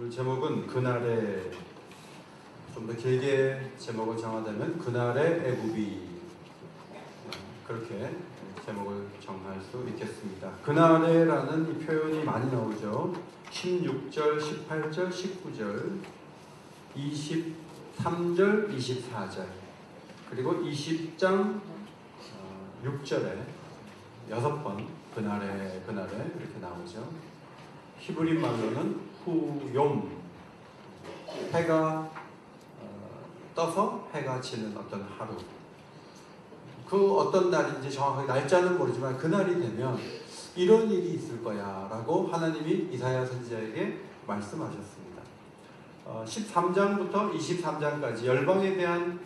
오늘 제목은 그날의, 좀 더 길게 제목을 정하자면 그날의 애굽이, 그렇게 제목을 정할 수 있겠습니다. 그날에라는 이 표현이 많이 나오죠. 16절, 18절, 19절, 23절, 24절, 그리고 20장 6절에 6번 그날에 이렇게 나오죠. 히브리 말로는 후욤, 해가 떠서 해가 지는 어떤 하루, 그 어떤 날인지 정확하게 날짜는 모르지만 그날이 되면 이런 일이 있을 거야 라고 하나님이 이사야 선지자에게 말씀하셨습니다. 13장부터 23장까지 열방에 대한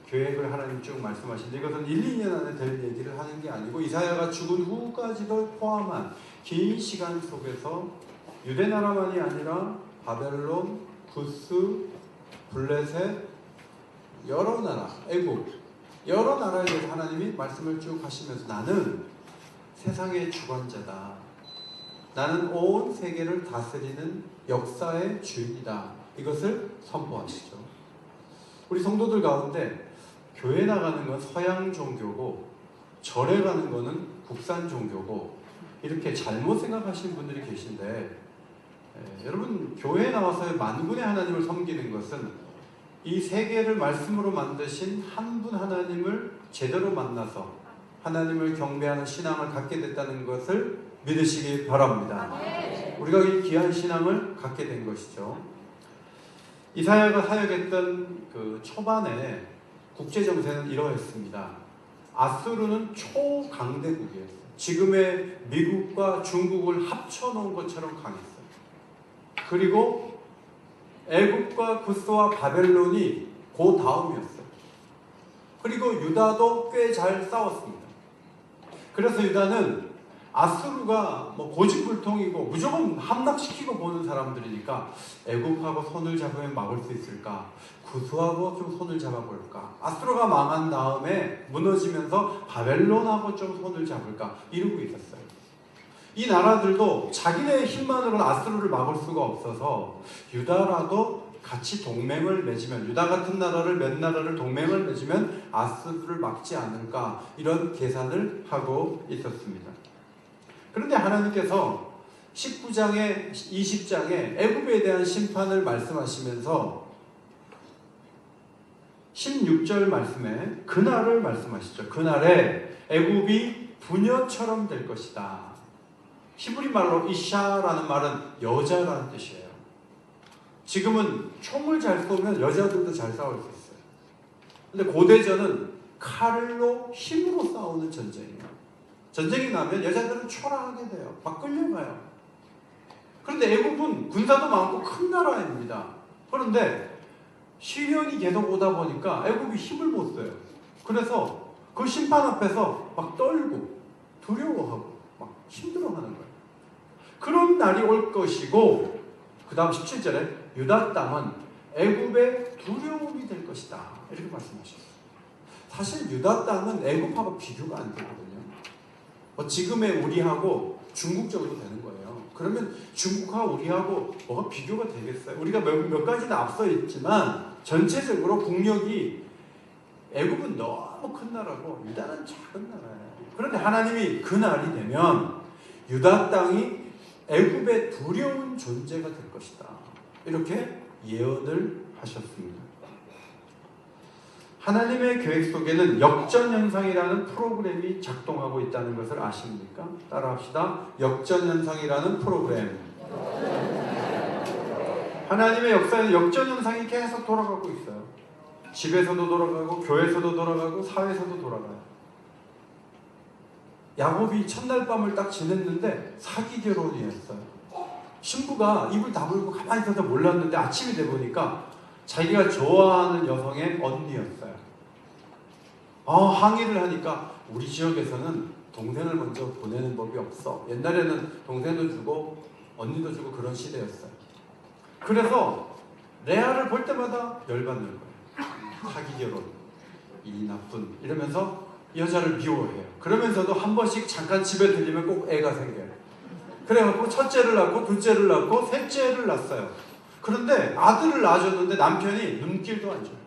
계획을 하나님 쭉 말씀하시는데, 이것은 1, 2년 안에 될 얘기를 하는 게 아니고 이사야가 죽은 후까지도 포함한 긴 시간 속에서 유대 나라만이 아니라 바벨론, 구스, 블레셋, 여러 나라, 애굽, 여러 나라에 대해서 하나님이 말씀을 쭉 하시면서 나는 세상의 주관자다, 나는 온 세계를 다스리는 역사의 주인이다, 이것을 선포하시죠. 우리 성도들 가운데 교회 나가는 건 서양 종교고 절에 가는 거는 국산 종교고 이렇게 잘못 생각하시는 분들이 계신데, 여러분 교회에 나와서 만군의 하나님을 섬기는 것은 이 세계를 말씀으로 만드신 한 분 하나님을 제대로 만나서 하나님을 경배하는 신앙을 갖게 됐다는 것을 믿으시기 바랍니다. 우리가 이 귀한 신앙을 갖게 된 것이죠. 이사야가 사역했던 그 초반에 국제정세는 이러했습니다. 아수르는 초강대국이었어요. 지금의 미국과 중국을 합쳐놓은 것처럼 강했어요. 그리고 애굽과 구스와 바벨론이 그 다음이었어요. 그리고 유다도 꽤 잘 싸웠습니다. 그래서 유다는 아수르가 고집불통이고 무조건 함락시키고 보는 사람들이니까 애굽하고 손을 잡으면 막을 수 있을까? 구스하고 좀 손을 잡아볼까? 아수르가 망한 다음에 무너지면서 바벨론하고 좀 손을 잡을까? 이러고 있었어요. 이 나라들도 자기네 힘만으로는 아수르를 막을 수가 없어서 유다라도 같이 동맹을 맺으면, 유다 같은 나라를 몇 나라를 동맹을 맺으면 아수르를 막지 않을까, 이런 계산을 하고 있었습니다. 그런데 하나님께서 19장에 20장에 애굽에 대한 심판을 말씀하시면서 16절 말씀에 그날을 말씀하시죠. 그날에 애굽이 부녀처럼 될 것이다. 히브리 말로 이샤라는 말은 여자라는 뜻이에요. 지금은 총을 잘 쏘면 여자들도 잘 싸울 수 있어요. 근데 고대전은 칼로 힘으로 싸우는 전쟁이에요. 전쟁이 나면 여자들은 초라하게 돼요. 막 끌려가요. 그런데 애굽은 군사도 많고 큰 나라입니다. 그런데 시련이 계속 오다 보니까 애굽이 힘을 못 써요. 그래서 그 심판 앞에서 막 떨고 두려워하고 막 힘들어하는 거예요. 그런 날이 올 것이고, 그 다음 17절에 유다 땅은 애굽의 두려움이 될 것이다, 이렇게 말씀하셨어요. 사실 유다 땅은 애굽하고 비교가 안 되거든요. 지금의 우리하고 중국 정도 되는 거예요. 그러면 중국하고 우리하고 뭐가 비교가 되겠어요? 우리가 몇 가지는 앞서 있지만 전체적으로 국력이 애굽은 너무 큰 나라고 유다는 작은 나라예요. 그런데 하나님이 그 날이 되면 유다 땅이 애굽의 두려운 존재가 될 것이다, 이렇게 예언을 하셨습니다. 하나님의 계획 속에는 역전현상이라는 프로그램이 작동하고 있다는 것을 아십니까? 따라합시다. 역전현상이라는 프로그램. 하나님의 역사에는 역전현상이 계속 돌아가고 있어요. 집에서도 돌아가고 교회에서도 돌아가고 사회에서도 돌아가요. 야곱이 첫날 밤을 딱 지냈는데 사기 결혼이었어요. 신부가 입을 다물고 가만히 있어서 몰랐는데 아침이 돼 보니까 자기가 좋아하는 여성의 언니였어요. 항의를 하니까 우리 지역에서는 동생을 먼저 보내는 법이 없어. 옛날에는 동생도 주고 언니도 주고 그런 시대였어요. 그래서 레아를 볼 때마다 열받는 거예요. 사기 결혼, 이 나쁜, 이러면서 여자를 미워해요. 그러면서도 한 번씩 잠깐 집에 들리면 꼭 애가 생겨요. 그래갖고 첫째를 낳고 둘째를 낳고 셋째를 낳았어요. 그런데 아들을 낳아줬는데 남편이 눈길도 안 줘요.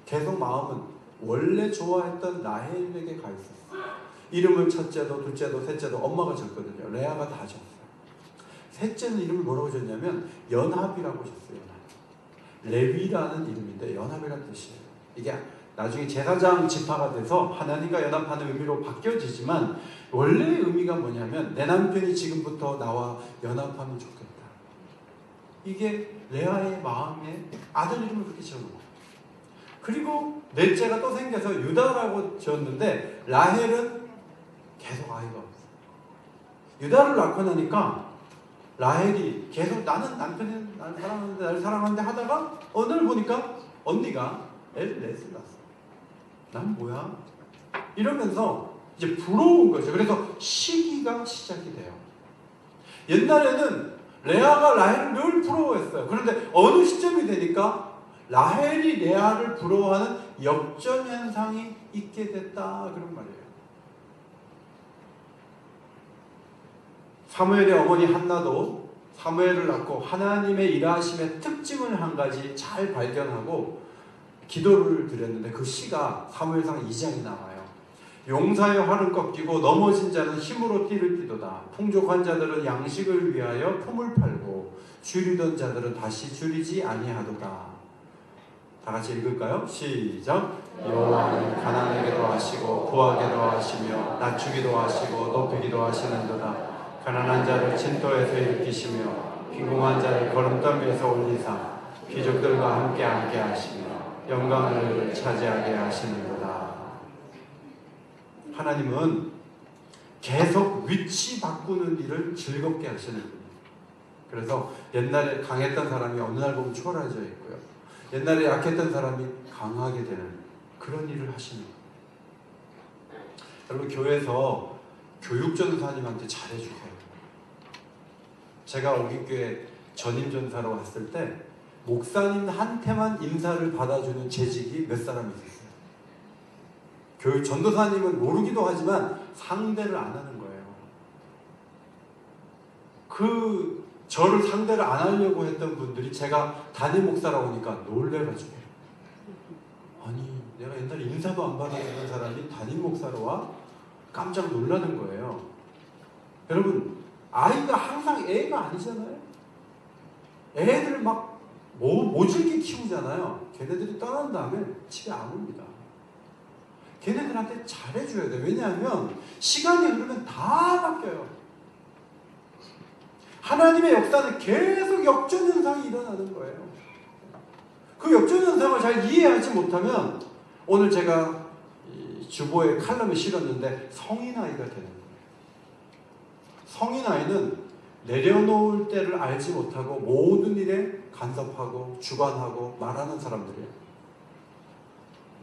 계속 마음은 원래 좋아했던 라헬에게 가 있었어요. 이름을 첫째도 둘째도 셋째도 엄마가 줬거든요. 레아가 다 줬어요. 셋째는 이름을 뭐라고 줬냐면 연합이라고 줬어요. 레위라는 이름인데 연합이라는 뜻이에요. 이게 나중에 제사장 지파가 돼서 하나님과 연합하는 의미로 바뀌어지지만 원래의 의미가 뭐냐면 내 남편이 지금부터 나와 연합하면 좋겠다. 이게 레아의 마음에 아들 이름을 그렇게 지어놓은 거예요. 그리고 넷째가 또 생겨서 유다라고 지었는데 라헬은 계속 아이가 없어요. 유다를 낳고 나니까 라헬이 계속 나는 남편이 나를 사랑하는데 하다가 어느 날 보니까 언니가 애를 넷을 낳았어. 난 뭐야? 이러면서 이제 부러운 거죠. 그래서 시기가 시작이 돼요. 옛날에는 레아가 라헬을 늘 부러워했어요. 그런데 어느 시점이 되니까 라헬이 레아를 부러워하는 역전 현상이 있게 됐다 그런 말이에요. 사무엘의 어머니 한나도 사무엘을 낳고 하나님의 일하심의 특징을 한 가지 잘 발견하고 기도를 드렸는데 그 시가 사무엘상 2장에 나와요. 용사의 활은 꺾이고 넘어진 자는 힘으로 띠를 띠도다. 풍족한 자들은 양식을 위하여 품을 팔고 줄이던 자들은 다시 줄이지 아니하도다. 다 같이 읽을까요? 시작. 여호와는 가난하게도 하시고 부하게도 하시며 낮추기도 하시고 높이기도 하시는도다. 가난한 자를 진토에서 일으키시며 빈궁한 자를 걸음돌 위에서 올리사 귀족들과 함께 하시며 영광을 차지하게 하시는도다. 하나님은 계속 위치 바꾸는 일을 즐겁게 하시는 분이에요. 그래서 옛날에 강했던 사람이 어느 날 보면 초라해져 있고요. 옛날에 약했던 사람이 강하게 되는 그런 일을 하시는 거예요. 여러분 교회에서 교육전사님한테 잘해주세요. 제가 오기교회 전임전사로 왔을 때 목사님한테만 인사를 받아주는 재직이 몇 사람이 있었어요. 교육 전도사님은 모르기도 하지만 상대를 안 하는 거예요. 저를 상대를 안 하려고 했던 분들이 제가 담임 목사라고 하니까 놀래가지고, 아니 내가 옛날에 인사도 안 받아주는 사람이 담임 목사로 와? 깜짝 놀라는 거예요. 여러분 아이가 항상 애가 아니잖아요. 애들 막 모질게 키우잖아요. 걔네들이 떠난 다음에 집에 안 옵니다. 걔네들한테 잘해줘야 돼요. 왜냐하면 시간이 흐르면 다 바뀌어요. 하나님의 역사는 계속 역전현상이 일어나는 거예요. 그 역전현상을 잘 이해하지 못하면 오늘 제가 주보에 칼럼에 실었는데 성인아이가 되는 거예요. 성인아이는 내려놓을 때를 알지 못하고 모든 일에 간섭하고 주관하고 말하는 사람들이에요.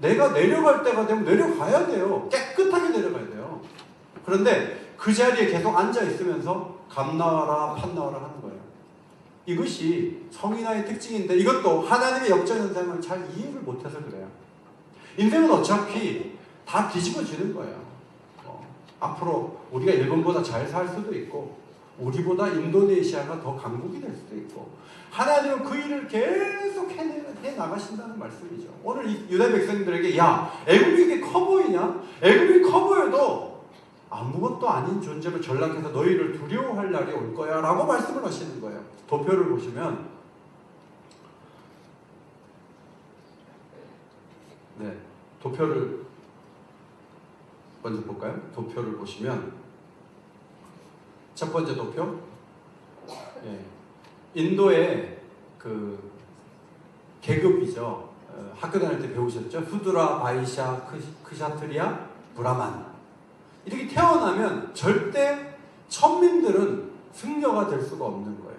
내가 내려갈 때가 되면 내려가야 돼요. 깨끗하게 내려가야 돼요. 그런데 그 자리에 계속 앉아 있으면서 감 나와라 판 나와라 하는 거예요. 이것이 성인아이의 특징인데 이것도 하나님의 역전현상을 잘 이해를 못해서 그래요. 인생은 어차피 다 뒤집어지는 거예요. 앞으로 우리가 일본보다 잘 살 수도 있고 우리보다 인도네시아가 더 강국이 될 수도 있고 하나님은 그 일을 계속 해나가신다는 말씀이죠. 오늘 이 유다 백성들에게 야 애굽이 이게 커 보이냐? 애굽이 커 보여도 아무것도 아닌 존재로 전락해서 너희를 두려워할 날이 올 거야 라고 말씀을 하시는 거예요. 도표를 보시면 도표를 먼저 볼까요? 도표를 보시면 첫 번째 도표 인도의 그 계급이죠. 학교 다닐 때 배우셨죠? 후드라, 바이샤, 크샤트리아, 브라만 이렇게 태어나면 절대 천민들은 승려가 될 수가 없는 거예요.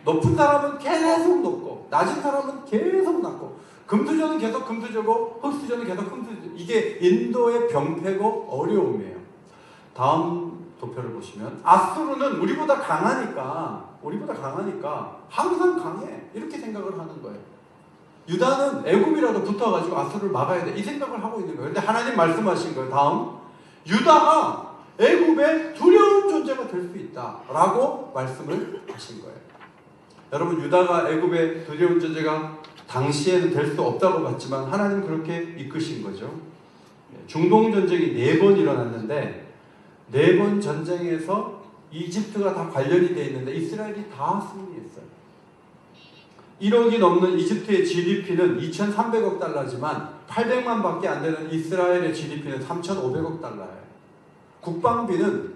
높은 사람은 계속 높고 낮은 사람은 계속 낮고 금수저는 계속 금수저고 흙수저는 계속 흙수저. 이게 인도의 병폐고 어려움이에요. 다음 도표를 보시면 아수르는 우리보다 강하니까 항상 강해 이렇게 생각을 하는 거예요. 유다는 애굽이라도 붙어가지고 아수르를 막아야 돼 이 생각을 하고 있는 거예요. 근데 하나님 말씀하신 거예요. 다음 유다가 애굽의 두려운 존재가 될 수 있다라고 말씀을 하신 거예요. 여러분, 유다가 애굽의 두려운 존재가 당시에는 될 수 없다고 봤지만 하나님 그렇게 이끄신 거죠. 중동 전쟁이 4번 일어났는데 4번 전쟁에서 이집트가 다 관련이 되어 있는데 이스라엘이 다 승리했어요. 1억이 넘는 이집트의 GDP는 2,300억 달러지만 800만 밖에 안 되는 이스라엘의 GDP는 3,500억 달러예요. 국방비는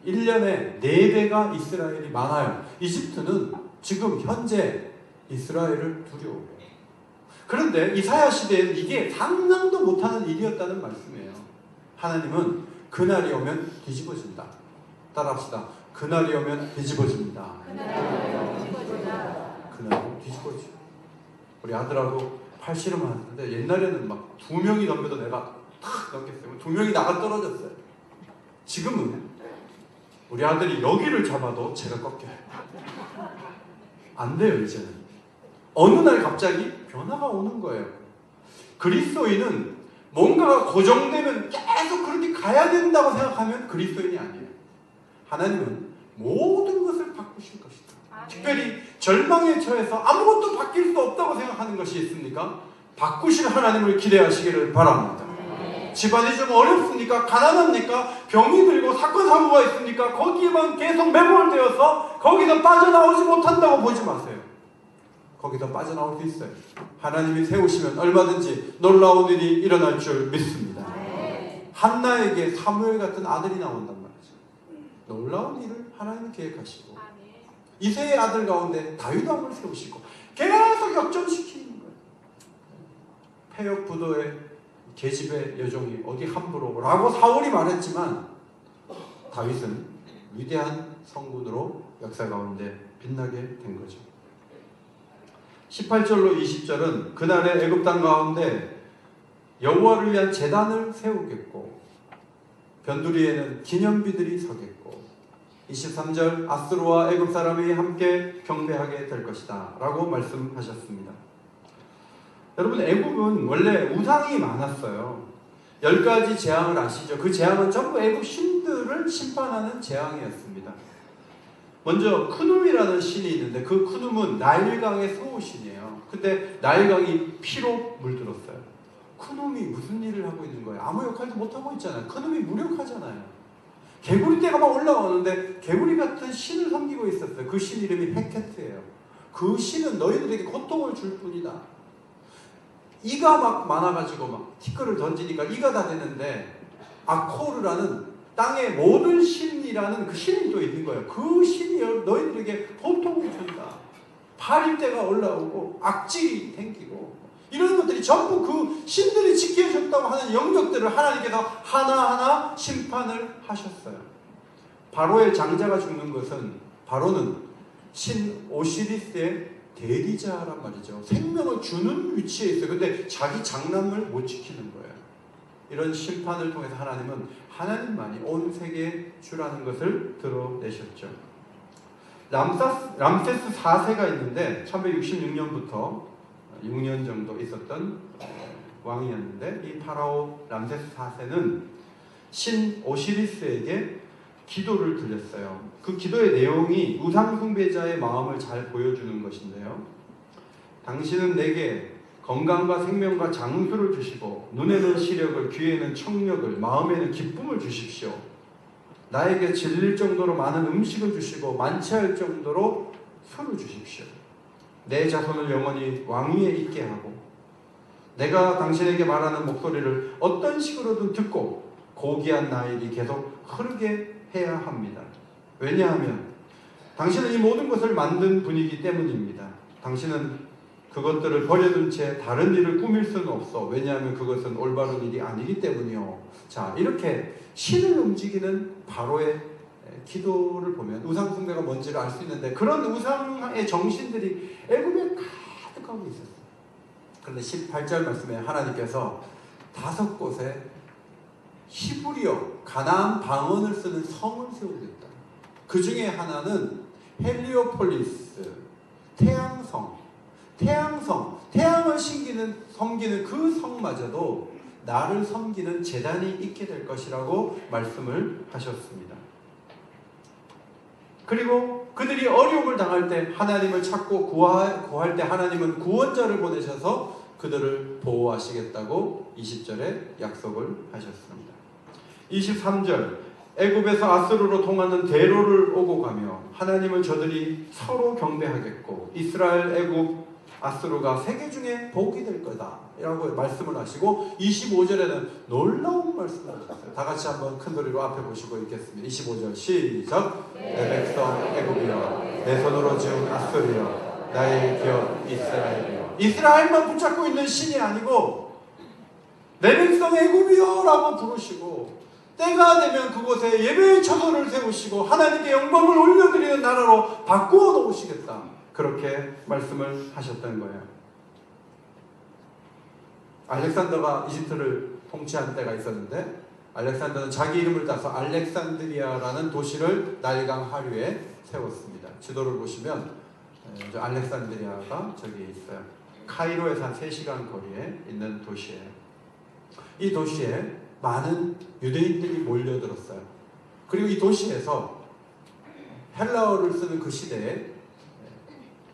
1년에 4배가 이스라엘이 많아요. 이집트는 지금 현재 이스라엘을 두려워해요. 그런데 이사야 시대에는 이게 상상도 못하는 일이었다는 말씀이에요. 하나님은 그날이 오면 뒤집어진다. 따라합시다. 그날이 오면 뒤집어집니다. 그날은 뒤집어져. 우리 아들하고 팔씨름 하는데 옛날에는 막 2명이 덤벼도 내가 탁 넘겼어요. 2명이 나가 떨어졌어요. 지금은 우리 아들이 여기를 잡아도 제가 꺾여요. 안 돼요, 이제는. 어느 날 갑자기 변화가 오는 거예요. 그리스도인은 뭔가가 고정되면 계속 그렇게 가야 된다고 생각하면 그리스도인이 아니에요. 하나님은 모든 것을 바꾸실 것이다. 특별히 절망에 처해서 아무것도 바뀔 수 없다고 생각하는 것이 있습니까? 바꾸실 하나님을 기대하시기를 바랍니다. 집안이 좀 어렵습니까? 가난합니까? 병이 들고 사건 사고가 있습니까? 거기에만 계속 매몰되어서 거기서 빠져나오지 못한다고 보지 마세요. 거기서 빠져나올 수 있어요. 하나님이 세우시면 얼마든지 놀라운 일이 일어날 줄 믿습니다. 한나에게 사무엘 같은 아들이 나온단 말이죠. 놀라운 일을 하나님이 계획하시고 이새의 아들 가운데 다윗 왕을 세우시고 계속 역전시키는 거예요. 폐역 부도의 계집의 여종이 어디 함부로 라고 사울이 말했지만 다윗은 위대한 성군으로 역사 가운데 빛나게 된 거죠. 18절로 20절은 그날의 애굽 땅 가운데 여호와를 위한 제단을 세우겠고 변두리에는 기념비들이 서겠고 23절 아수르와 애굽 사람이 함께 경배하게 될 것이다 라고 말씀하셨습니다. 여러분, 애굽은 원래 우상이 많았어요. 10가지 재앙을 아시죠? 그 재앙은 전부 애굽 신들을 심판하는 재앙이었습니다. 먼저 크눔이라는 신이 있는데 그 크눔은 나일강의 수호신이에요. 근데 나일강이 피로 물들었어요. 크눔이 무슨 일을 하고 있는 거예요? 아무 역할도 못하고 있잖아요. 크눔이 무력하잖아요. 개구리떼가 막 올라오는데 개구리 같은 신을 섬기고 있었어요. 그 신 이름이 헤케트예요. 그 신은 너희들에게 고통을 줄 뿐이다. 이가 막 많아가지고 막 티끌을 던지니까 이가 다 되는데 아코르라는 땅의 모든 신이라는 그 신이 또 있는 거예요. 그 신이 너희들에게 고통을 준다. 파리떼가 올라오고 악질이 생기고 이런 것들이 전부 그 신들이 지켜줬다고 하는 영역들을 하나님께서 하나하나 심판을 하셨어요. 바로의 장자가 죽는 것은 바로는 신 오시리스의 대리자란 말이죠. 생명을 주는 위치에 있어요. 근데 자기 장남을 못 지키는 거예요. 이런 심판을 통해서 하나님은 하나님만이 온 세계의 주라는 것을 드러내셨죠. 람세스 4세가 있는데 1166년부터 6년 정도 있었던 왕이었는데 이 파라오 람세스 4세는 신 오시리스에게 기도를 드렸어요. 그 기도의 내용이 우상 숭배자의 마음을 잘 보여주는 것인데요. 당신은 내게 건강과 생명과 장수를 주시고 눈에는 시력을, 귀에는 청력을, 마음에는 기쁨을 주십시오. 나에게 질릴 정도로 많은 음식을 주시고 만취할 정도로 술을 주십시오. 내 자손을 영원히 왕위에 있게 하고 내가 당신에게 말하는 목소리를 어떤 식으로든 듣고 고귀한 나일이 계속 흐르게 해야 합니다. 왜냐하면 당신은 이 모든 것을 만든 분이기 때문입니다. 당신은 그것들을 버려둔 채 다른 일을 꾸밀 수는 없어. 왜냐하면 그것은 올바른 일이 아니기 때문이요. 자, 이렇게 신을 움직이는 바로의 기도를 보면 우상 숭배가 뭔지를 알 수 있는데 그런 우상의 정신들이 애굽에 가득하고 있었어요. 그런데 18절 말씀에 하나님께서 5곳에 히브리어 가나안 방언을 쓰는 성을 세우겠다. 그 중에 하나는 헬리오폴리스, 태양성, 태양을 섬기는 그 성마저도 나를 섬기는 제단이 있게 될 것이라고 말씀을 하셨습니다. 그리고 그들이 어려움을 당할 때 하나님을 찾고 구할 때 하나님은 구원자를 보내셔서 그들을 보호하시겠다고 20절에 약속을 하셨습니다. 23절 애굽에서 아수르로 통하는 대로를 오고 가며 하나님을 저들이 서로 경배하겠고 이스라엘, 애굽, 아수르가 세계 중에 복이 될 거다 라고 말씀을 하시고 25절에는 놀라운 말씀을 하셨어요. 다 같이 한번 큰 소리로 앞에 보시고 읽겠습니다. 25절 시작. 내 백성 애굽이여 내 손으로 지은 아수르여 나의 기업 이스라엘이여. 이스라엘만 붙잡고 있는 신이 아니고 내 백성 애굽이여 라고 부르시고 때가 되면 그곳에 예배의 처소를 세우시고 하나님께 영광을 올려드리는 나라로 바꾸어 놓으시겠다. 그렇게 말씀을 하셨던 거예요. 알렉산더가 이집트를 통치한 때가 있었는데 알렉산더는 자기 이름을 따서 알렉산드리아라는 도시를 나일강 하류에 세웠습니다. 지도를 보시면 알렉산드리아가 저기 있어요. 카이로에서 한 3시간 거리에 있는 도시예요. 이 도시에 많은 유대인들이 몰려들었어요. 그리고 이 도시에서 헬라어를 쓰는 그 시대에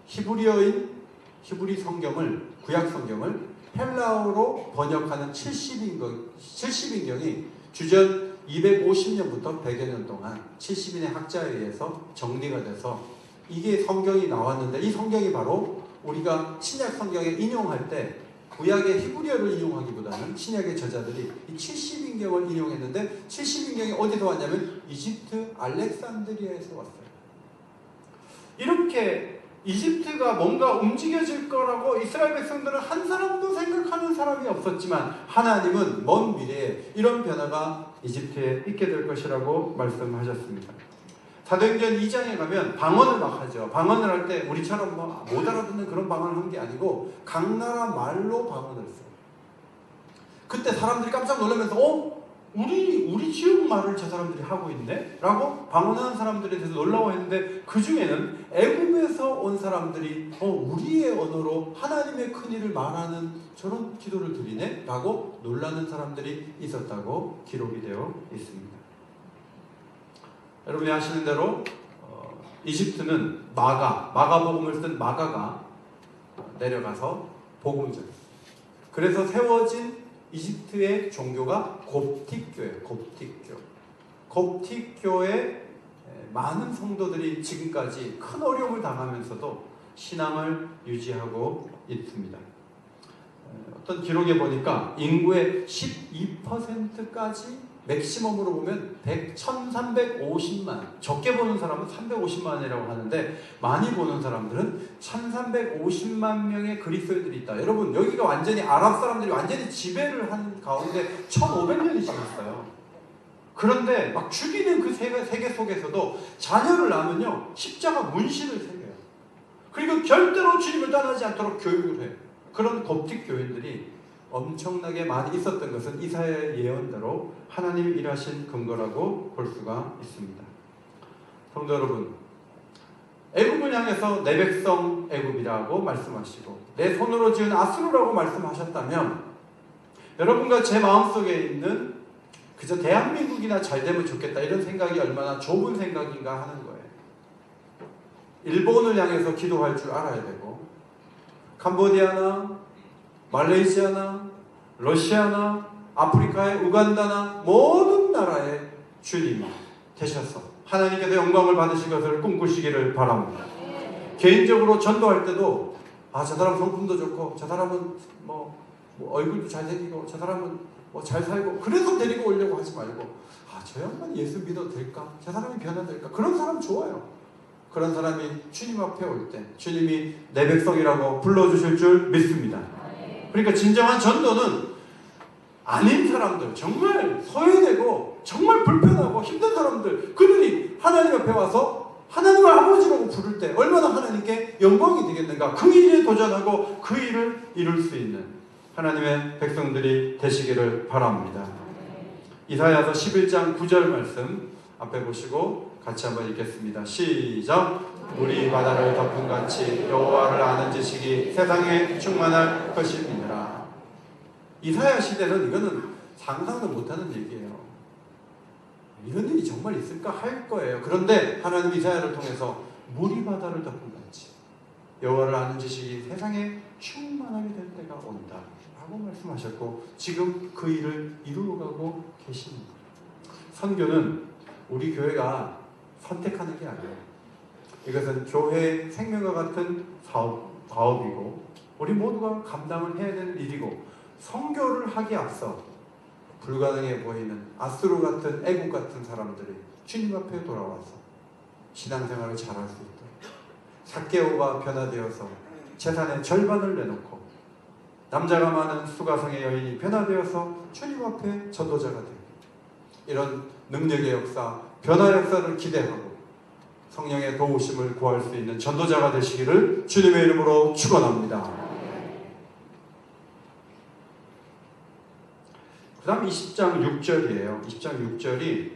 히브리 성경을, 구약 성경을 헬라어로 번역하는 70인경이 주전 250년부터 100여 년 동안 70인의 학자에 의해서 정리가 돼서 이게 성경이 나왔는데 이 성경이 바로 우리가 신약 성경에 인용할 때 구약의 히브리어를 인용하기보다는 신약의 저자들이 이 70인경을 인용했는데 70인경이 어디서 왔냐면 이집트 알렉산드리아에서 왔어요. 이렇게 이집트가 뭔가 움직여질 거라고 이스라엘 백성들은 한 사람도 생각하는 사람이 없었지만 하나님은 먼 미래에 이런 변화가 이집트에 있게 될 것이라고 말씀하셨습니다. 사도행전 2장에 가면 방언을 막 하죠. 방언을 할 때 우리처럼 못 알아듣는 그런 방언을 한 게 아니고 각 나라 말로 방언을 했어요. 그때 사람들이 깜짝 놀라면서 우리 지역 말을 저 사람들이 하고 있네? 라고 방언하는 사람들에 대해서 놀라워했는데 그 중에는 애굽에서 온 사람들이 우리의 언어로 하나님의 큰일을 말하는 저런 기도를 드리네? 라고 놀라는 사람들이 있었다고 기록이 되어 있습니다. 여러분이 아시는 대로 이집트는 마가복음을 쓴 마가가 내려가서 복음을 전했어요. 그래서 세워진 이집트의 종교가 곱틱교예요. 곱틱교의 많은 성도들이 지금까지 큰 어려움을 당하면서도 신앙을 유지하고 있습니다. 어떤 기록에 보니까 인구의 12%까지 맥시멈으로 보면 1350만, 적게 보는 사람은 350만이라고 하는데 많이 보는 사람들은 1350만 명의 그리스도인들이 있다. 여러분 여기가 완전히 아랍 사람들이 완전히 지배를 한 가운데 1500년이 지났어요. 그런데 막 죽이는 그 세계 속에서도 자녀를 낳으면요 십자가 문신을 새겨요. 그리고 절대로 주님을 떠나지 않도록 교육을 해요. 그런 koptic 교인들이 엄청나게 많이 있었던 것은 이사야의 예언대로 하나님이 일하신 근거라고 볼 수가 있습니다. 성도 여러분, 애굽을 향해서 내 백성 애굽이라고 말씀하시고 내 손으로 지은 아수르라고 말씀하셨다면 여러분과 제 마음속에 있는 그저 대한민국이나 잘 되면 좋겠다 이런 생각이 얼마나 좁은 생각인가 하는 거예요. 일본을 향해서 기도할 줄 알아야 되고 캄보디아나 말레이시아나 러시아나 아프리카의 우간다나 모든 나라의 주님이 되셔서 하나님께서 영광을 받으실 것을 꿈꾸시기를 바랍니다. 개인적으로 전도할 때도 저 사람 성품도 좋고 저 사람은 뭐 얼굴도 잘생기고 저 사람은 뭐 잘 살고 그래서 데리고 오려고 하지 말고 저 양반이 예수 믿어도 될까? 저 사람이 변화될까? 그런 사람 좋아요. 그런 사람이 주님 앞에 올 때 주님이 내 백성이라고 불러주실 줄 믿습니다. 그러니까 진정한 전도는 아닌 사람들, 정말 소외되고 정말 불편하고 힘든 사람들, 그들이 하나님 앞에 와서 하나님을 아버지라고 부를 때 얼마나 하나님께 영광이 되겠는가. 그 일에 도전하고 그 일을 이룰 수 있는 하나님의 백성들이 되시기를 바랍니다. 이사야서 11장 9절 말씀 앞에 보시고 같이 한번 읽겠습니다. 시작. 물이 바다를 덮음같이 여호와를 아는 지식이 세상에 충만할 것입니다. 이사야 시대는 이거는 상상도 못하는 얘기예요. 이런 일이 정말 있을까 할 거예요. 그런데 하나님 이사야를 통해서 물이 바다를 덮은 같이 여호와를 아는 지식이 세상에 충만하게 될 때가 온다 라고 말씀하셨고, 지금 그 일을 이루어가고 계십니다. 선교는 우리 교회가 선택하는 게 아니에요. 이것은 교회의 생명과 같은 사업이고 우리 모두가 감당을 해야 되는 일이고, 선교를 하기에 앞서 불가능해 보이는 아수르 같은 애국 같은 사람들이 주님 앞에 돌아와서 신앙생활을 잘할 수 있도록 삭개오가 변화되어서 재산의 절반을 내놓고, 남자가 많은 수가성의 여인이 변화되어서 주님 앞에 전도자가 되고, 이런 능력의 역사, 변화 역사를 기대하고 성령의 도우심을 구할 수 있는 전도자가 되시기를 주님의 이름으로 축원합니다. 그 다음 20장 6절이에요. 20장 6절이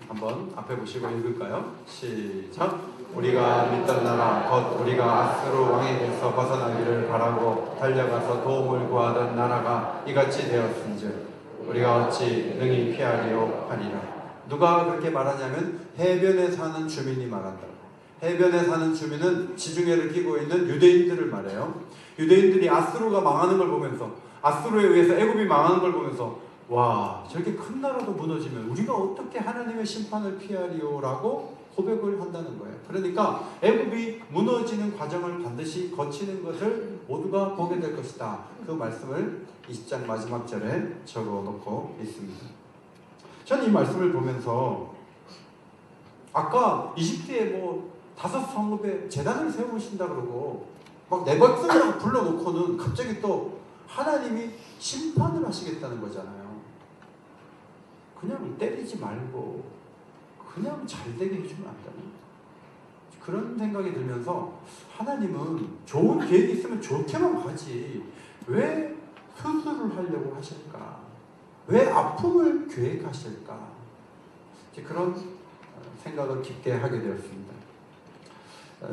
한번 앞에 보시고 읽을까요? 시작. 우리가 믿던 나라 곧 우리가 아수르 왕에게서 벗어나기를 바라고 달려가서 도움을 구하던 나라가 이같이 되었은즉 우리가 어찌 능히 피하리요 하리라. 누가 그렇게 말하냐면 해변에 사는 주민이 말한다. 해변에 사는 주민은 지중해를 끼고 있는 유대인들을 말해요. 유대인들이 아수르가 망하는 걸 보면서, 아수르에 의해서 애굽이 망하는 걸 보면서, 와, 저렇게 큰 나라도 무너지면 우리가 어떻게 하나님의 심판을 피하리요 라고 고백을 한다는 거예요. 그러니까 애굽이 무너지는 과정을 반드시 거치는 것을 모두가 보게 될 것이다. 그 말씀을 20장 마지막 절에 적어놓고 있습니다. 저는 이 말씀을 보면서 아까 이집트에 5 성읍에 제단을 세우신다 그러고 막 내 백성이라고 불러놓고는 갑자기 또 하나님이 심판을 하시겠다는 거잖아요. 그냥 때리지 말고 그냥 잘되게 해주면 안 되나? 그런 생각이 들면서 하나님은 좋은 계획이 있으면 좋게만 하지 왜 수술을 하려고 하실까? 왜 아픔을 계획하실까? 그런 생각을 깊게 하게 되었습니다.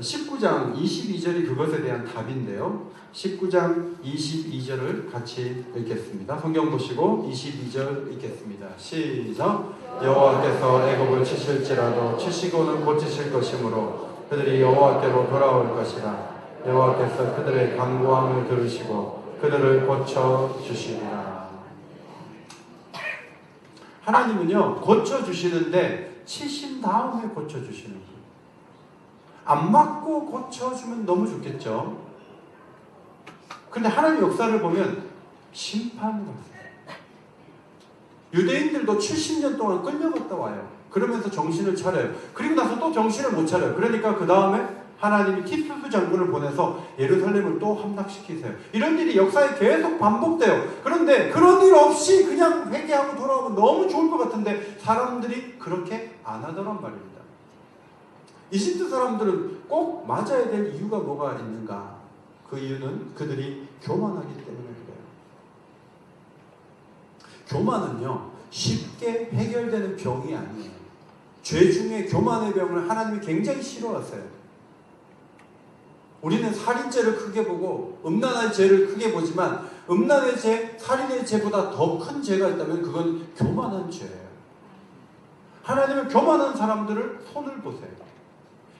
19장 22절이 그것에 대한 답인데요. 19장 22절을 같이 읽겠습니다. 성경 보시고 22절 읽겠습니다. 시작. 여호와께서 애굽을 치실지라도 치시고는 고치실 것이므로 그들이 여호와께로 돌아올 것이라. 여호와께서 그들의 간구함을 들으시고 그들을 고쳐주시리라. 하나님은요, 고쳐주시는데 치신 다음에 고쳐주시는 거예요. 안 맞고 고쳐주면 너무 좋겠죠. 근데 하나님 역사를 보면 심판을 하세요. 유대인들도 70년 동안 끌려갔다 와요. 그러면서 정신을 차려요. 그리고 나서 또 정신을 못 차려요. 그러니까 그 다음에 하나님이 티투스 장군을 보내서 예루살렘을 또 함락시키세요. 이런 일이 역사에 계속 반복돼요. 그런데 그런 일 없이 그냥 회개하고 돌아오면 너무 좋을 것 같은데 사람들이 그렇게 안 하더란 말입니다. 이집트 사람들은 꼭 맞아야 될 이유가 뭐가 있는가? 그 이유는 그들이 교만하기 때문에 그래요. 교만은요, 쉽게 해결되는 병이 아니에요. 죄 중에 교만의 병을 하나님이 굉장히 싫어하세요. 우리는 살인죄를 크게 보고 음란한 죄를 크게 보지만 음란의 죄, 살인의 죄보다 더 큰 죄가 있다면 그건 교만한 죄예요. 하나님은 교만한 사람들을 손을 보세요.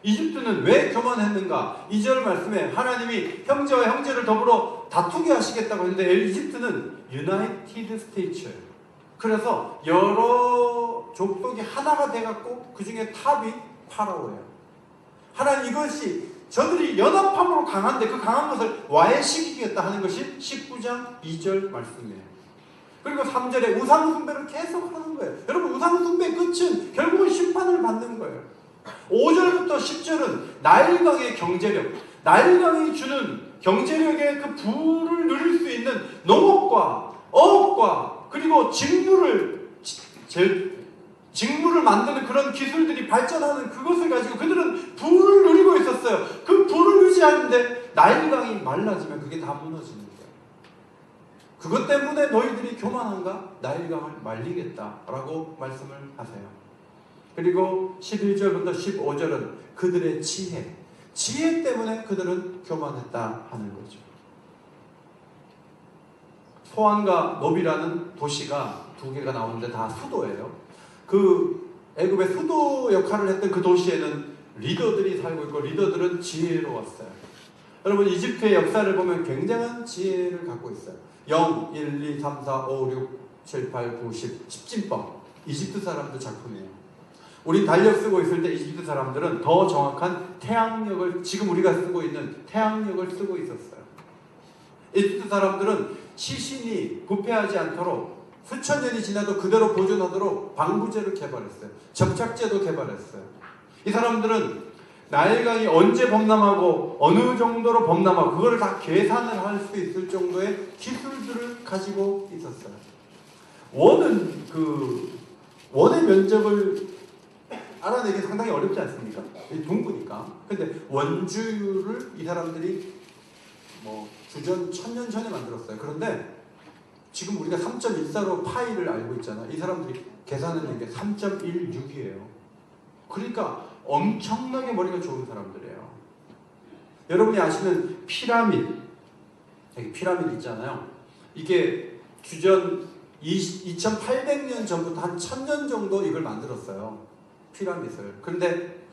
이집트는 왜 교만했는가? 2절 말씀에 하나님이 형제와 형제를 더불어 다투게 하시겠다고 했는데 이집트는 유나이티드 스테이츠예요. 그래서 여러 족속이 하나가 돼갖고 그 중에 탑이 파라오예요. 하나님 이것이 저들이 연합함으로 강한데 그 강한 것을 와해시키겠다 하는 것이 19장 2절 말씀이에요. 그리고 3절에 우상숭배를 계속 하는 거예요. 여러분, 우상숭배의 끝은 결국은 심판을 받는 거예요. 5절부터 10절은 나일강의 경제력, 나일강이 주는 경제력의 그 부를 누릴 수 있는 농업과 어업과 그리고 직물을 만드는 그런 기술들이 발전하는 그것을 가지고 그들은 부를 누리고 있었어요. 그 부를 유지하는데 나일강이 말라지면 그게 다 무너지는 거예요. 그것 때문에 너희들이 교만한가? 나일강을 말리겠다라고 말씀을 하세요. 그리고 11절부터 15절은 그들의 지혜 때문에 그들은 교만했다 하는 거죠. 소안과 노비라는 도시가 두 개가 나오는데 다 수도예요. 그 애굽의 수도 역할을 했던 그 도시에는 리더들이 살고 있고 리더들은 지혜로웠어요. 여러분 이집트의 역사를 보면 굉장한 지혜를 갖고 있어요. 0, 1, 2, 3, 4, 5, 6, 7, 8, 9, 10 10진법 이집트 사람들 작품이에요. 우리 달력 쓰고 있을 때 이집트 사람들은 더 정확한 태양력을 지금 우리가 쓰고 있는 태양력을 쓰고 있었어요. 이집트 사람들은 시신이 부패하지 않도록 수천 년이 지나도 그대로 보존하도록 방부제를 개발했어요. 접착제도 개발했어요. 이 사람들은 나일강이 언제 범람하고 어느 정도로 범람하고 그거를 다 계산을 할 수 있을 정도의 기술들을 가지고 있었어요. 원의 면적을 알아내기 상당히 어렵지 않습니까? 동부니까. 근데 원주율을 이 사람들이 주전 1000년 전에 만들었어요. 그런데 지금 우리가 3.14로 파이를 알고 있잖아. 이 사람들이 계산하는 게 3.16이에요. 그러니까 엄청나게 머리가 좋은 사람들이에요. 여러분이 아시는 피라미드, 여기 피라미드 있잖아요. 이게 주전 2800년 전부터 한 1000년 정도 이걸 만들었어요. 피라미드를. 그런데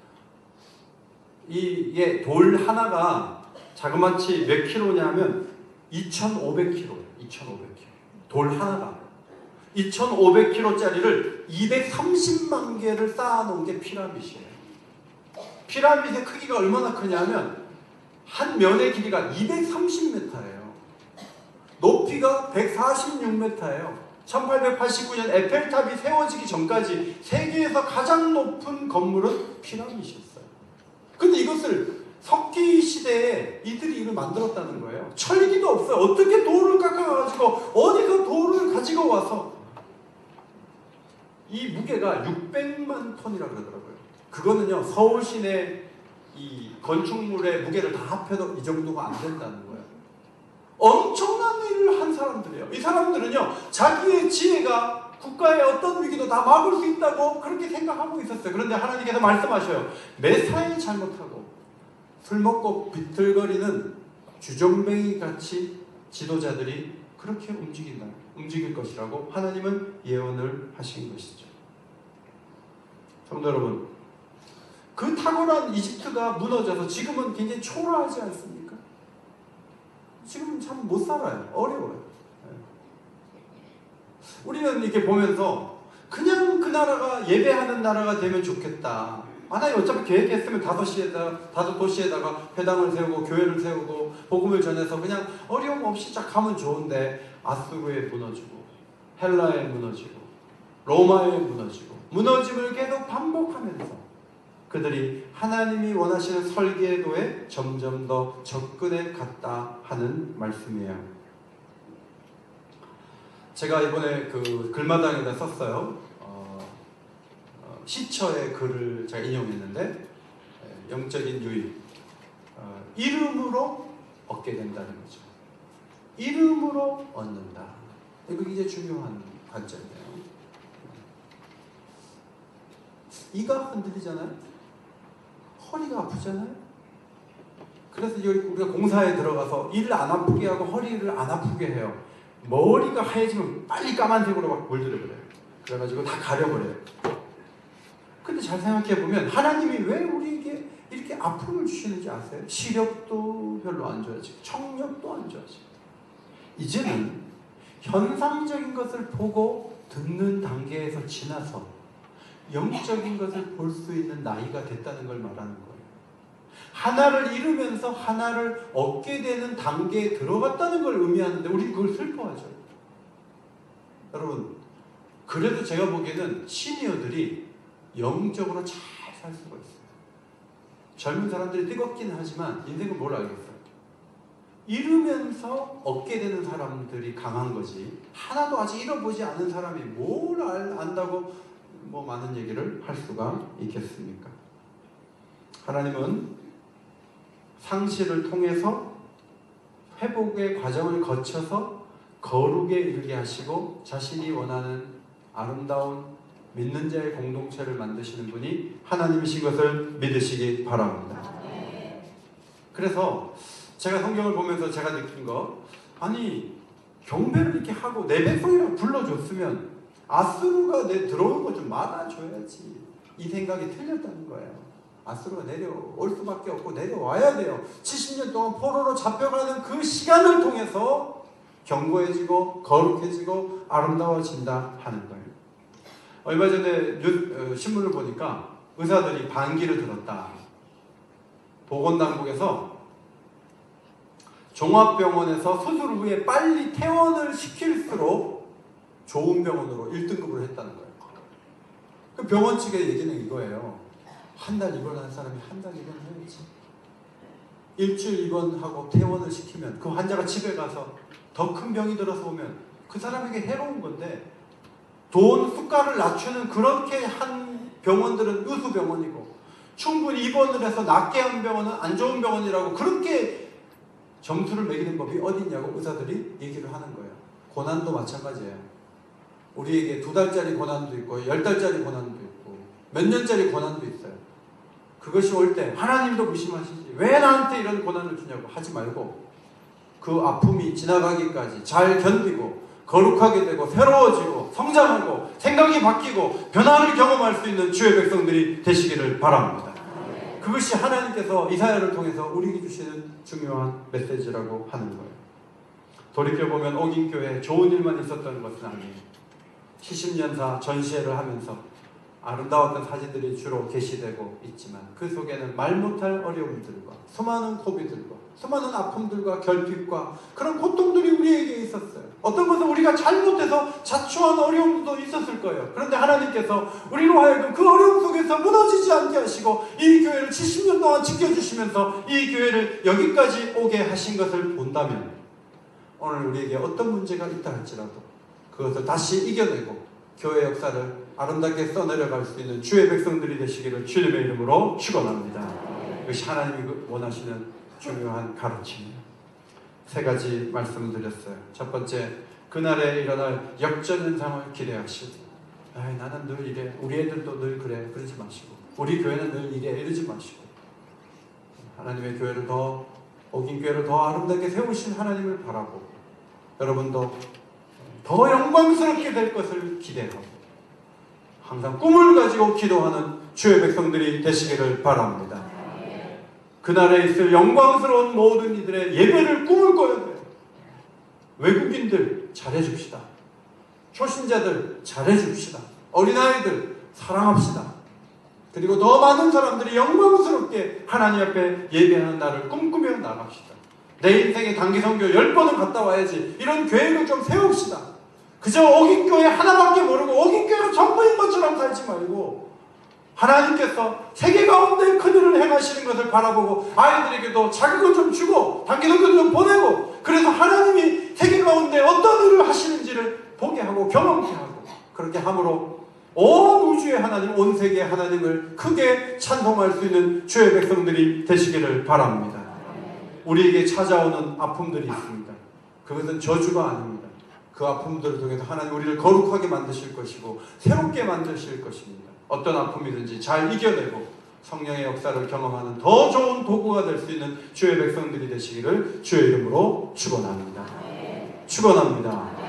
이게 돌 하나가 자그마치 몇 킬로냐면 2500kg예요. 2500kg. 돌 하나가 2500kg짜리를 230만 개를 쌓아놓은 게 피라미드예요. 피라미드의 크기가 얼마나 크냐면 한 면의 길이가 230m예요. 높이가 146m예요. 1889년 에펠탑이 세워지기 전까지 세계에서 가장 높은 건물은 피라미드였어요. 근데 이것을 석기 시대에 이들이 이걸 만들었다는 거예요. 철기도 없어요. 어떻게 돌을 깎아가지고 어디 그 돌을 가지고 와서 이 무게가 600만 톤이라 그러더라고요. 그거는요 서울 시내 이 건축물의 무게를 다 합해도 이 정도가 안 된다는 거예요. 엄청난 일을 한 사람들이에요. 이 사람들은요 자기의 지혜가 국가의 어떤 위기도 다 막을 수 있다고 그렇게 생각하고 있었어요. 그런데 하나님께서 말씀하셔요. 매사에 잘못하고 술 먹고 비틀거리는 주정뱅이 같이 지도자들이 그렇게 움직일 것이라고 하나님은 예언을 하신 것이죠. 성도 여러분, 그 탁월한 이집트가 무너져서 지금은 굉장히 초라하지 않습니까? 지금은 참 못 살아요. 어려워요. 우리는 이렇게 보면서 그냥 그 나라가 예배하는 나라가 되면 좋겠다. 하나님 어차피 계획했으면 다섯 도시에다가 회당을 세우고 교회를 세우고 복음을 전해서 그냥 어려움 없이 쫙 가면 좋은데 아수르에 무너지고 헬라에 무너지고 로마에 무너지고 무너짐을 계속 반복하면서 그들이 하나님이 원하시는 설계도에 점점 더 접근해 갔다 하는 말씀이에요. 제가 이번에 그 글마당에다 썼어요. 시처의 글을 제가 인용했는데 영적인 유익 이름으로 얻게 된다는 거죠. 이름으로 얻는다. 이거 굉장히 중요한 관점이에요. 이가 흔들리잖아요. 허리가 아프잖아요. 그래서 우리가 공사에 들어가서 이를 안 아프게 하고 허리를 안 아프게 해요. 머리가 하얘지면 빨리 까만색으로 막 물들어버려요. 그래가지고 다 가려버려요. 근데 잘 생각해보면 하나님이 왜 우리에게 이렇게 아픔을 주시는지 아세요? 시력도 별로 안 좋아지고 청력도 안 좋아지고 이제는 현상적인 것을 보고 듣는 단계에서 지나서 영적인 것을 볼 수 있는 나이가 됐다는 걸 말하는 거예요. 하나를 잃으면서 하나를 얻게 되는 단계에 들어갔다는 걸 의미하는데 우리 그걸 슬퍼하죠. 여러분, 그래도 제가 보기에는 시니어들이 영적으로 잘 살 수가 있어요. 젊은 사람들이 뜨겁긴 하지만 인생은 뭘 알겠어요? 잃으면서 얻게 되는 사람들이 강한 거지 하나도 아직 잃어보지 않은 사람이 뭘 안다고 많은 얘기를 할 수가 있겠습니까? 하나님은 상실을 통해서 회복의 과정을 거쳐서 거룩에 이르게 하시고 자신이 원하는 아름다운 믿는 자의 공동체를 만드시는 분이 하나님이신 것을 믿으시기 바랍니다. 그래서 제가 성경을 보면서 제가 느낀 거, 아니 경배를 이렇게 하고 내 백성이라고 불러줬으면 아수르가 들어오는 거 좀 막아줘야지. 이 생각이 틀렸다는 거예요. 아수르가 내려올 수밖에 없고 내려와야 돼요. 70년 동안 포로로 잡혀가는 그 시간을 통해서 견고해지고 거룩해지고 아름다워진다 하는 거예요. 얼마 전에 신문을 보니까 의사들이 반기를 들었다. 보건당국에서 종합병원에서 수술 후에 빨리 퇴원을 시킬수록 좋은 병원으로 1등급을 했다는 거예요. 그 병원 측의 얘기는 이거예요. 한 달 입원한 사람이 한 달 입원해야지. 일주일 입원하고 퇴원을 시키면 그 환자가 집에 가서 더 큰 병이 들어서 오면 그 사람에게 해로운 건데, 돈 수가를 낮추는 그렇게 한 병원들은 우수 병원이고, 충분히 입원을 해서 낫게 한 병원은 안 좋은 병원이라고 그렇게 점수를 매기는 법이 어디 있냐고 의사들이 얘기를 하는 거예요. 고난도 마찬가지예요. 우리에게 2달짜리 고난도 있고 10달짜리 고난도 있고 몇 년짜리 고난도 있어요. 그것이 올 때 하나님도 무심하시지 왜 나한테 이런 고난을 주냐고 하지 말고, 그 아픔이 지나가기까지 잘 견디고 거룩하게 되고 새로워지고 성장하고 생각이 바뀌고 변화를 경험할 수 있는 주의 백성들이 되시기를 바랍니다. 그것이 하나님께서 이사야를 통해서 우리에게 주시는 중요한 메시지라고 하는 거예요. 돌이켜보면 옥인교회에 좋은 일만 있었던 것은 아니에요. 70년사 전시회를 하면서 아름다웠던 사진들이 주로 게시되고 있지만 그 속에는 말 못할 어려움들과 수많은 고비들과 수많은 아픔들과 결핍과 그런 고통들이 우리에게 있었어요. 어떤 것은 우리가 잘못해서 자초한 어려움도 있었을 거예요. 그런데 하나님께서 우리로 하여금 그 어려움 속에서 무너지지 않게 하시고 이 교회를 70년 동안 지켜주시면서 이 교회를 여기까지 오게 하신 것을 본다면, 오늘 우리에게 어떤 문제가 있다 할지라도 그것을 다시 이겨내고 교회 역사를 아름답게 써내려갈 수 있는 주의 백성들이 되시기를 주님의 이름으로 축원합니다. 이것이 하나님이 원하시는 중요한 가르침이에요. 3가지 말씀을 드렸어요. 첫 번째, 그날에 일어날 역전현상을 기대하시고, 나는 늘 이래, 우리 애들도 늘 그래, 그러지 마시고, 우리 교회는 늘 이래, 이러지 마시고, 하나님의 교회를 옥인교회를 더 아름답게 세우신 하나님을 바라보고, 여러분도 더 영광스럽게 될 것을 기대하고 항상 꿈을 가지고 기도하는 주의 백성들이 되시기를 바랍니다. 그날에 있을 영광스러운 모든 이들의 예배를 꿈을 꿔야 돼요. 외국인들 잘해줍시다. 초신자들 잘해줍시다. 어린아이들 사랑합시다. 그리고 더 많은 사람들이 영광스럽게 하나님 앞에 예배하는 날을 꿈꾸며 나갑시다. 내 인생에 단기선교 10번은 갔다 와야지, 이런 계획을 좀 세웁시다. 그저 옥인교회 하나밖에 모르고 옥인교회가 전부인 것처럼 살지 말고, 하나님께서 세계 가운데 큰일을 행하시는 것을 바라보고 아이들에게도 자극을 좀 주고 단기선교도 좀 보내고, 그래서 하나님이 세계 가운데 어떤 일을 하시는지를 보게 하고 경험케 하고, 그렇게 함으로 온 우주의 하나님, 온 세계의 하나님을 크게 찬송할 수 있는 주의 백성들이 되시기를 바랍니다. 우리에게 찾아오는 아픔들이 있습니다. 그것은 저주가 아닙니다. 그 아픔들을 통해서 하나님 우리를 거룩하게 만드실 것이고 새롭게 만드실 것입니다. 어떤 아픔이든지 잘 이겨내고 성령의 역사를 경험하는 더 좋은 도구가 될 수 있는 주의 백성들이 되시기를 주의 이름으로 축원합니다. 축원합니다.